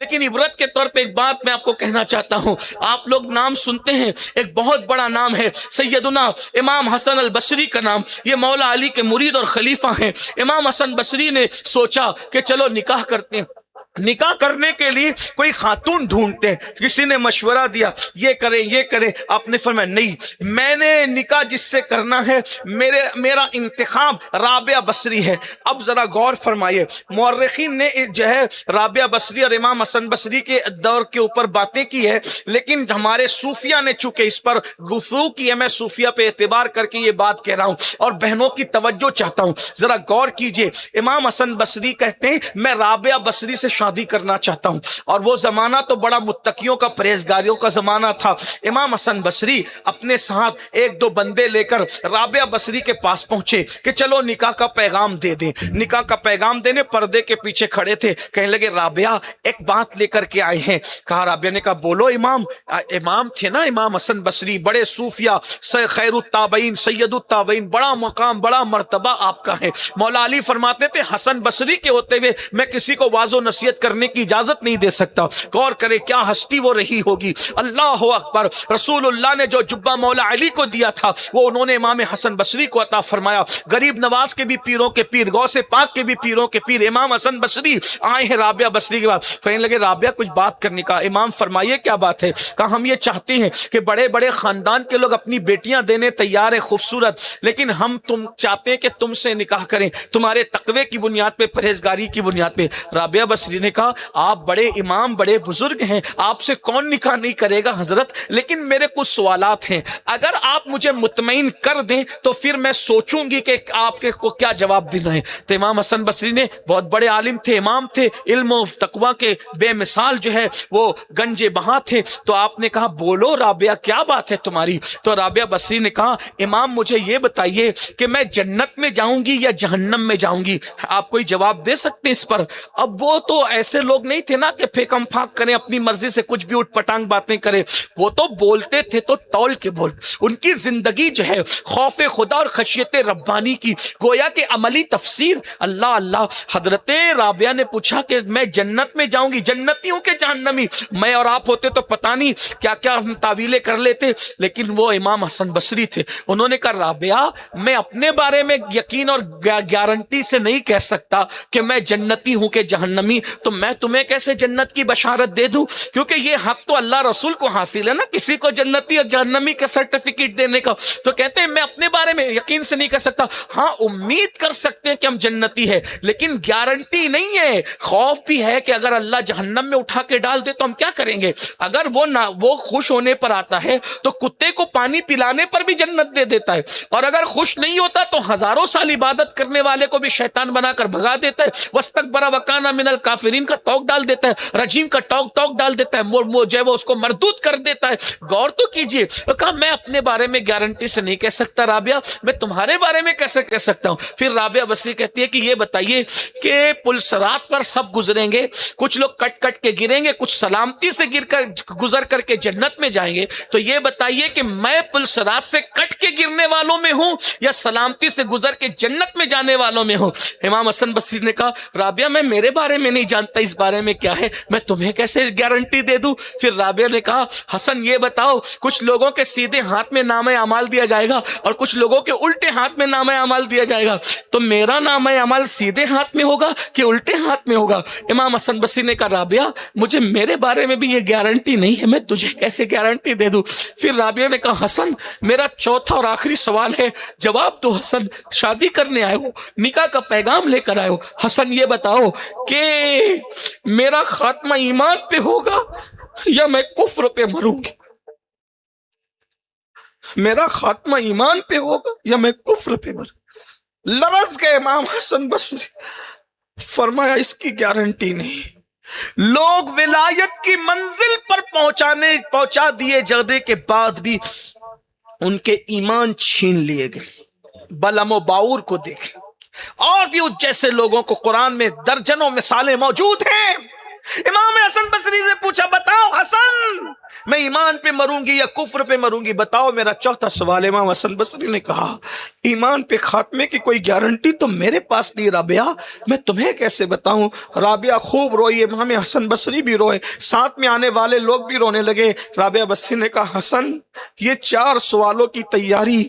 لیکن عبرت کے طور پہ ایک بات میں آپ کو کہنا چاہتا ہوں. آپ لوگ نام سنتے ہیں, ایک بہت بڑا نام ہے سیدنا امام حسن البصری کا نام. یہ مولا علی کے مرید اور خلیفہ ہیں. امام حسن بصری نے سوچا کہ چلو نکاح کرتے ہیں. نکاح کرنے کے لیے کوئی خاتون ڈھونڈتے ہیں. کسی نے مشورہ دیا یہ کریں یہ کریں. آپ نے فرمایا نہیں, میں نے نکاح جس سے کرنا ہے میرا انتخاب رابعہ بصری ہے. اب ذرا غور فرمائیے, مورخین نے جو ہے رابعہ بصری اور امام حسن بصری کے دور کے اوپر باتیں کی ہے, لیکن ہمارے صوفیہ نے چونکہ اس پر گفتگو کی ہے, میں صوفیہ پہ اعتبار کر کے یہ بات کہہ رہا ہوں اور بہنوں کی توجہ چاہتا ہوں. ذرا غور کیجئے, امام حسن بصری کہتے ہیں میں رابعہ بصری سے شادی کرنا چاہتا ہوں. اور وہ زمانہ تو بڑا متقیوں کا, پرہیزگاریوں کا زمانہ تھا. امام حسن بصری اپنے ساتھ ایک دو بندے لے کر رابعہ بصری کے پاس پہنچے کہ چلو نکاح کا پیغام دے دیں. نکاح کا پیغام دینے پردے کے پیچھے کھڑے تھے. کہنے لگے رابعہ ایک بات لے کر کے آئے ہیں. کہا, رابعہ نے کہا بولو. امام تھے نا امام حسن بصری, بڑے صوفیہ, خیر التابعین, سید التابعین, بڑا مقام بڑا مرتبہ آپ کا ہے. مولا علی فرماتے تھے حسن بصری کے ہوتے ہوئے میں کسی کو واض و نصیحت کرنے کی اجازت نہیں دے سکتا. غور کرے کیا ہستی وہ رہی ہوگی. اللہ اکبر. رسول اللہ نے جو جبہ مولا علی کو دیا تھا وہ انہوں نے امام حسن بصری کو عطا فرمایا. غریب نواز کے بھی پیروں کے پیر, غوث پاک کے بھی پیروں کے پیر امام حسن بصری آئے ہیں رابعہ بصری کے بعد. کہنے لگے رابعہ کچھ بات کرنے کا. امام فرمائیے کیا بات ہے. کہا ہم یہ چاہتے ہیں کہ بڑے بڑے خاندان کے لوگ اپنی بیٹیاں دینے تیار ہیں خوبصورت, لیکن ہم تم چاہتے ہیں کہ تم سے نکاح کریں تمہارے تقوی کی بنیاد پہ, پرہیزگاری کی بنیاد پہ. رابعہ بصری نے کہا آپ بڑے امام بڑے بزرگ ہیں, آپ سے کون نکاح نہیں کرے گا حضرت, لیکن میرے کچھ سوالات ہیں. اگر آپ مجھے مطمئن کر دیں تو پھر میں سوچوں گی کہ آپ کے کو کیا جواب دینا ہے. تو امام حسن بصری نے, بہت بڑے عالم تھے, امام تھے, علم و تقوی کے بے مثال جو ہے وہ گنجے بہاں تھے. تو آپ نے کہا بولو رابعہ کیا بات ہے تمہاری. تو رابعہ بصری نے کہا امام مجھے یہ بتائیے کہ میں جنت میں جاؤں گی یا جہنم میں جاؤں گی, آپ کوئی جواب دے سکتے ہیں اس پر. اب وہ تو ایسے لوگ نہیں تھے نا کہ پھیکم پھاک کریں, اپنی مرضی سے کچھ بھی اٹھ پٹانگ باتیں کریں. وہ تو بولتے تھے تو تول کے بول. ان کی زندگی جو ہے خوف خدا اور خشیت ربانی کی, گویا کہ عملی تفسیر. اللہ اللہ. حضرت رابعہ نے پوچھا کہ میں جنت میں جاؤں گی, جنتی ہوں کہ جہنمی. میں اور آپ ہوتے تو پتہ نہیں کیا کیا ہم تعویلیں کر لیتے, لیکن وہ امام حسن بصری تھے. انہوں نے کہا رابعہ میں اپنے بارے میں یقین اور گارنٹی سے نہیں کہہ سکتا کہ میں جنتی ہوں کہ جہنمی, تو میں تمہیں کیسے جنت کی بشارت دے دوں, کیونکہ یہ حق تو اللہ رسول کو حاصل ہے نا کسی کو جنتی اور جہنمی کا سرٹیفکیٹ دینے کا. تو کہتے ہیں میں اپنے بارے میں یقین سے نہیں کہہ سکتا. ہاں امید کر سکتے ہیں کہ ہم جنتی ہے, لیکن گارنٹی نہیں ہے. خوف بھی ہے کہ اگر اللہ جہنم میں اٹھا کے ڈال دے تو ہم کیا کریں گے. اگر وہ خوش ہونے پر آتا ہے تو کتے کو پانی پلانے پر بھی جنت دے دیتا ہے, اور اگر خوش نہیں ہوتا تو ہزاروں سال عبادت کرنے والے کو بھی شیطان بنا کر بھگا دیتا ہے. وَاسْتَكْبَرَ وَكَانَ مِنَ الْكَافِرِينَ کا توق ڈال دیتا ہے, رجیم کا توق ڈال دیتا ہے, جو ہے وہ اس کو مردود کر دیتا ہے. غور تو کیجئے. کہا میں اپنے بارے میں گارنٹی سے نہیں کہہ سکتا رابعہ, میں تمہارے بارے میں کیسے کہہ سکتا ہوں. پھر رابعہ بصری کہتی ہے کہ یہ بتائیے کہ پلسرات پر سب گزریں گے, کچھ لوگ کٹ کٹ کے گریں گے, کچھ سلامتی سے گزر کر کے جنت میں جائیں گے. تو یہ بتائیے کہ میں پلسرات سے کٹ کے گرنے والوں میں ہوں یا سلامتی سے گزر کے جنت میں جانے والوں میں ہوں. امام حسن بصری نے کہا رابعہ میں میرے بارے میں نہیں جانتا اس بارے میں کیا ہے, میں تمہیں کیسے گارنٹی دے دوں. پھر رابعہ نے کہا حسن یہ بتاؤ, کچھ لوگوں کے سیدھے ہاتھ میں نامہ اعمال دیا جائے گا اور کچھ لوگوں کے الٹے ہاتھ میں نامہ اعمال دیا جائے گا, تو میرا نامہ اعمال سیدھے ہاتھ میں ہوگا کہ الٹے ہاتھ میں ہوگا. امام حسن بصری نے کہا رابعہ مجھے میرے بارے میں بھی یہ گارنٹی نہیں ہے, میں تجھے کیسے گارنٹی دے دوں. پھر رابعہ نے کہا حسن میرا چوتھا اور آخری سوال ہے, جواب دو. حسن شادی کرنے آئے ہو, نکاح کا پیغام لے کر آئے ہو, حسن یہ بتاؤ کہ میرا خاتمہ ایمان پہ ہوگا یا میں کفر پہ مروں گی. میرا خاتمہ ایمان پہ ہوگا یا میں کفر پہ مروں. لرز گئے امام حسن بصری, فرمایا اس کی گارنٹی نہیں. لوگ ولایت کی منزل پر پہنچا دیے جانے کے بعد بھی ان کے ایمان چھین لیے گئے. بلم و باور کو دیکھ, اور بھی اس جیسے لوگوں کو قرآن میں درجنوں مثالیں موجود ہیں. امام حسن بصری سے پوچھا بتاؤ حسن میں ایمان پہ مروں گی یا کفر پہ مروں گی, بتاؤ. میرا چوتھا سوال. امام حسن بصری نے کہا ایمان پہ خاتمے کی کوئی گارنٹی تو میرے پاس نہیں رابعہ، میں تمہیں کیسے بتاؤں۔ رابعہ خوب روئی، امام حسن بصری بھی روئے، ساتھ میں آنے والے لوگ بھی رونے لگے۔ رابعہ بصری نے کہا حسن یہ 4 سوالوں کی تیاری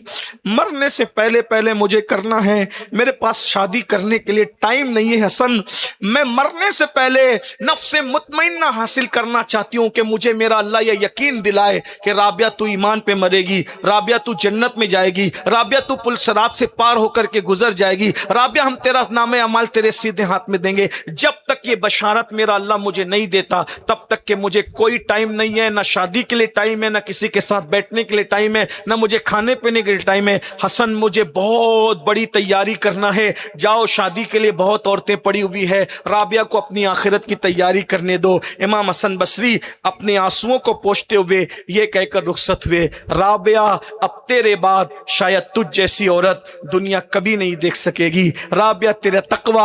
مرنے سے پہلے پہلے مجھے کرنا ہے، میرے پاس شادی کرنے کے لیے ٹائم نہیں ہے حسن، میں مرنے سے پہلے نفس مطمئنہ حاصل کرنا چاہتی ہوں کہ مجھے میرا اللہ یہ یقین دلائے کہ رابعہ تو ایمان پہ مرے گی، رابعہ تو جنت میں جائے گی، رابعہ تو پل صراط سے پار ہو کر کے گزر جائے گی، رابعہ ہم تیرا نام اعمال تیرے سیدھے ہاتھ میں دیں گے۔ جب تک یہ بشارت میرا اللہ مجھے نہیں دیتا تب تک کہ مجھے کوئی ٹائم نہیں ہے، نہ شادی کے لیے ٹائم ہے، نہ کسی کے ساتھ بیٹھنے کے لیے ٹائم ہے، نہ مجھے کھانے پینے کے لیے ٹائم ہے۔ حسن مجھے بہت بڑی تیاری کرنا ہے، جاؤ شادی کے لیے بہت عورتیں پڑی ہوئی ہے، رابعہ کو اپنی آخرت کی تیاری کرنے دو۔ امام حسن بصری اپنے آنسوؤں کو پوچھتے ہوئے یہ کہہ کر رخصت ہوئے، رابعہ اب تیرے بعد شاید تجھ جیسی عورت دنیا کبھی نہیں دیکھ سکے گی۔ رابعہ تیرا تقوی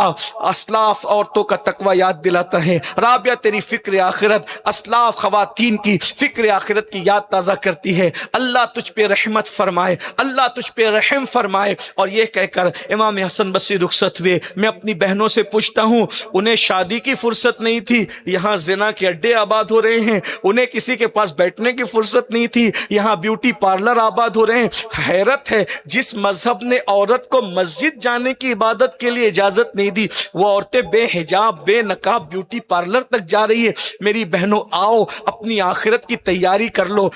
اسلاف عورتوں کا تقوی یاد دلاتا ہے، رابعہ تیری فکر آخرت اسلاف خواتین کی فکر آخرت کی یاد تازہ کرتی ہے۔ اللہ تجھ پہ رحمت فرمائے، اللہ تجھ پہ رحم فرمائے۔ اور یہ کہہ کر امام حسن بصری رخصت ہوئے۔ میں اپنی بہنوں سے پوچھتا ہوں، انہیں شادی کی فرصت نہیں تھی، یہاں زنا کے اڈے آباد ہو رہے ہیں، انہیں کسی کے پاس بیٹھنے کی فرصت نہیں تھی، یہاں بیوٹی پارلر آباد ہو رہے ہیں۔ حیرت ہے، جس مذہب نے عورت کو مسجد جانے کی عبادت کے لیے اجازت نہیں دی، وہ عورتیں بے حجاب بے نقاب بیوٹی پارلر تک جا رہی ہے۔ میری بہنوں آؤ اپنی آخرت کی تیاری کر لو۔